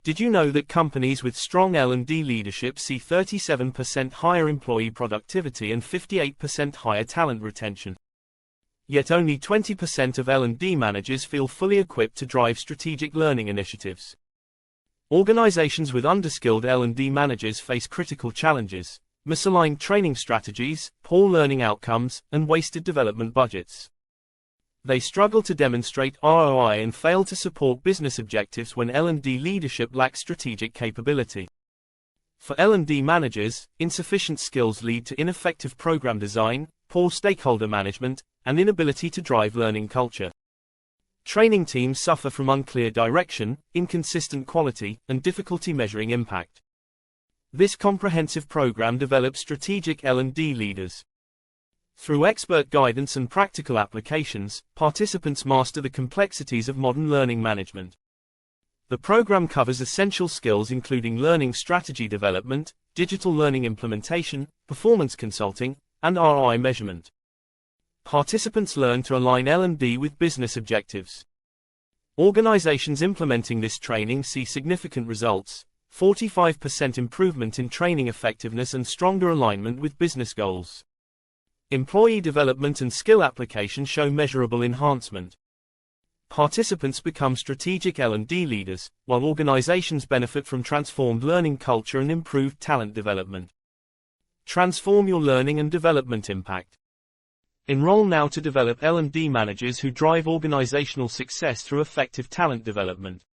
Did you know that companies with strong L&D leadership see 37% higher employee productivity and 58% higher talent retention? Yet only 20% of L&D managers feel fully equipped to drive strategic learning initiatives. Organizations with underskilled L&D managers face critical challenges: misaligned training strategies, poor learning outcomes, and wasted development budgets. They struggle to demonstrate ROI and fail to support business objectives when L&D leadership lacks strategic capability. For L&D managers, insufficient skills lead to ineffective program design, poor stakeholder management, and inability to drive learning culture. Training teams suffer from unclear direction, inconsistent quality, and difficulty measuring impact. This comprehensive program develops strategic L&D leaders. Through expert guidance and practical applications, participants master the complexities of modern learning management. The program covers essential skills including learning strategy development, digital learning implementation, performance consulting, and ROI measurement. Participants learn to align L&D with business objectives. Organizations implementing this training see significant results: 45% improvement in training effectiveness and stronger alignment with business goals. Employee development and skill application show measurable enhancement. Participants become strategic L&D leaders, while organizations benefit from transformed learning culture and improved talent development. Transform your learning and development impact. Enroll now to develop L&D managers who drive organizational success through effective talent development.